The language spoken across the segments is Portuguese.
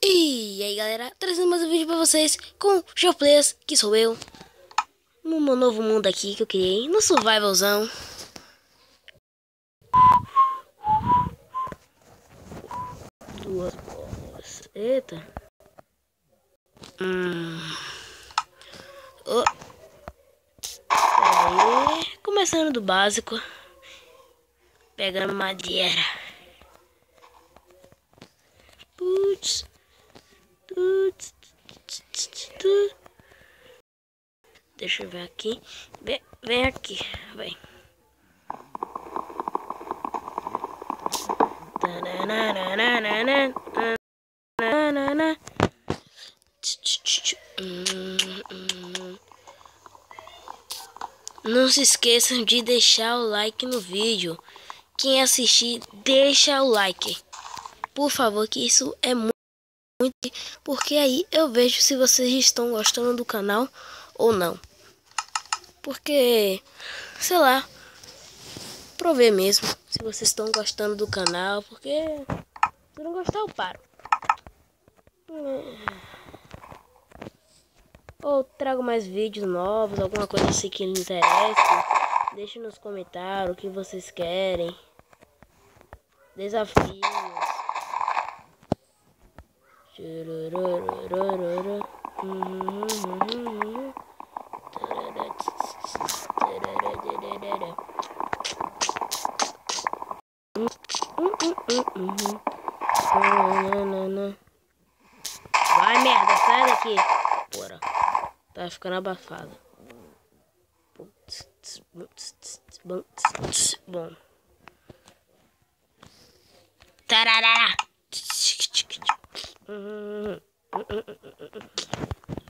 E aí galera, trazendo mais um vídeo pra vocês com GeoPlayers, que sou eu, no meu novo mundo aqui que eu criei, no survivalzão. Duas bolas, eita. Oh. Aí, começando do básico, pegando madeira. Putz. Deixa eu ver aqui. Vem aqui, vem. Não se esqueçam de deixar o like no vídeo. Quem assistir, deixa o like. Por favor, que isso é muito, porque aí eu vejo se vocês estão gostando do canal ou não. Porque, sei lá, pra ver mesmo se vocês estão gostando do canal, porque se não gostar eu paro. Ou trago mais vídeos novos, alguma coisa assim que lhe interesse. Deixe nos comentários o que vocês querem. Desafios. Vai, merda, sai daqui. Bora. Tá ficando abafado. Bom. Tarará.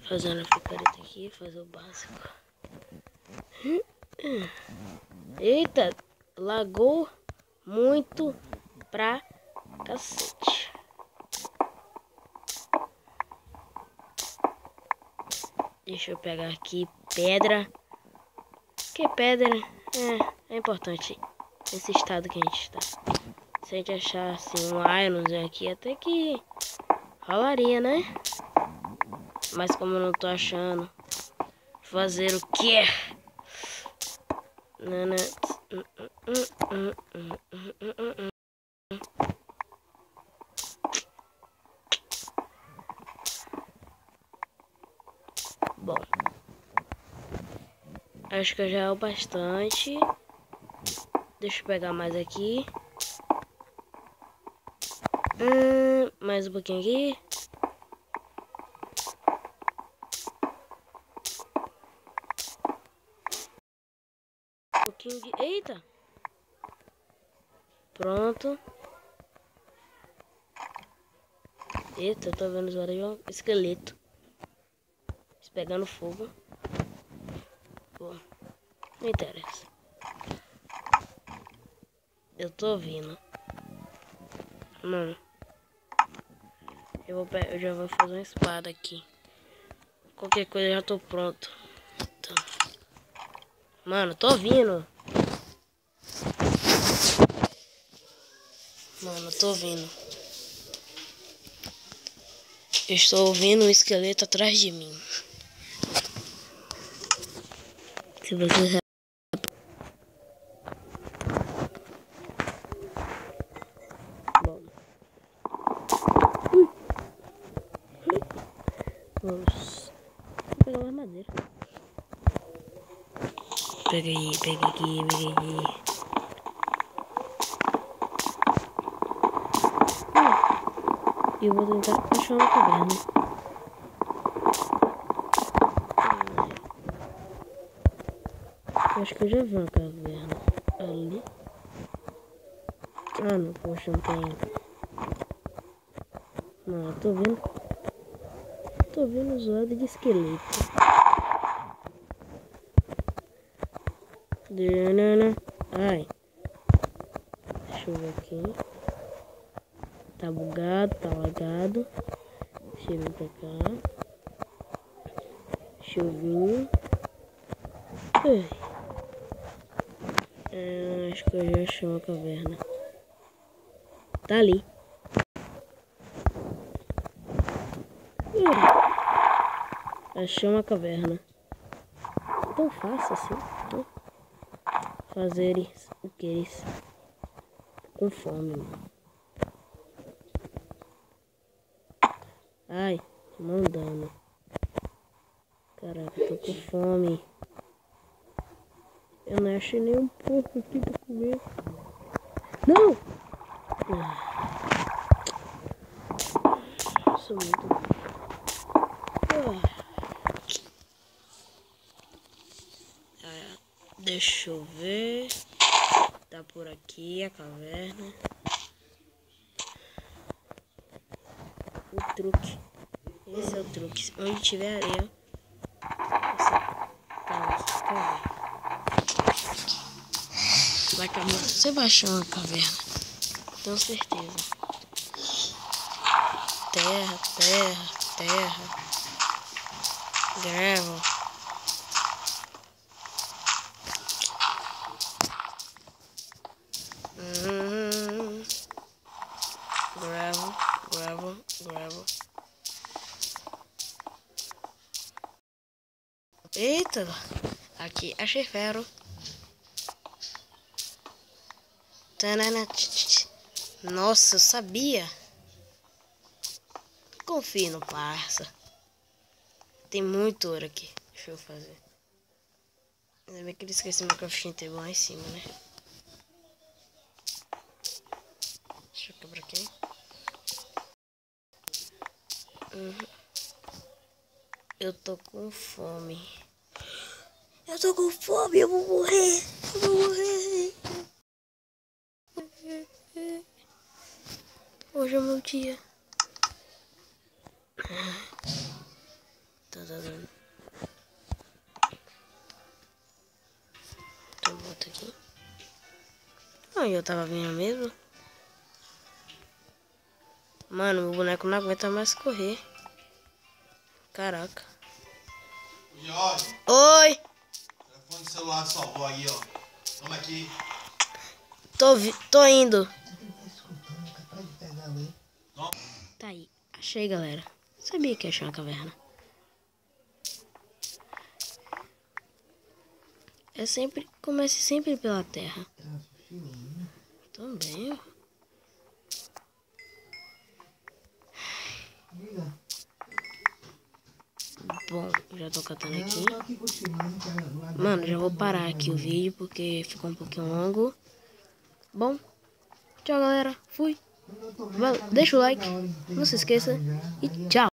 Fazendo a picareta aqui, fazer o básico. Eita, lagou muito pra cacete. Deixa eu pegar aqui pedra. Que pedra é importante nesse estado que a gente está. Se a gente achar assim um iron aqui, até que rolaria, né? Mas como eu não tô achando, fazer o quê? Bom, acho que já é o bastante. Deixa eu pegar mais aqui. Mais um pouquinho aqui. Um pouquinho de... Eita! Pronto. Eita, eu tô vendo os olhos de um esqueleto pegando fogo. Bom, não interessa. Eu tô ouvindo. Mano, eu já vou fazer uma espada aqui. Qualquer coisa eu já tô pronto. Então, mano, tô ouvindo. Mano, tô ouvindo. Eu estou ouvindo um esqueleto atrás de mim. Se você bom. Vamos pegar uma madeira. Peguei aqui. E eu vou tentar achar uma caverna. Acho que eu já vi uma caverna ali. Ah, não, poxa, não tem. Não, eu tô vendo. Tô vendo os lados de esqueleto. Ai. Deixa eu ver aqui. Tá bugado, tá lagado. Deixa eu vir pra cá. Deixa eu vir. Acho que eu já achei uma caverna. Tá ali. Achei uma caverna. Tão fácil assim, né? Fazer o que eles... Com fome, mano. Ai, mandando. Caraca, tô com fome. Eu não achei nenhum porco aqui pra comer. Não! Sou muito... Deixa eu ver. Tá por aqui a caverna. O truque. Esse é o truque. Onde tiver areia. Você vai achar uma caverna. Tenho certeza. Terra, terra, terra. Gravel. Gravel, gravel, gravel. Eita! Aqui, achei ferro. Nossa, eu sabia. Confio no parça. Tem muito ouro aqui. Deixa eu fazer. Ainda bem que ele esqueceu meu coffee table lá em cima, né? Deixa eu quebrar aqui. Eu tô com fome. Eu tô com fome, eu vou morrer. Eu vou morrer. Hoje é meu dia. Tá dando. Então bota aqui. Ah, eu tava vindo mesmo. Mano, meu boneco não aguenta mais correr. Caraca. Oi! Telefone do celular do salvou aí, ó. Toma aqui. Tô indo. Tá aí. Achei, galera. Sabia que ia achar uma caverna. Comece sempre pela terra. Também. Bom, já tô catando aqui. Mano, já vou parar aqui o vídeo porque ficou um pouquinho longo. Bom, tchau, galera. Fui. Deixa o like, não se esqueça e tchau.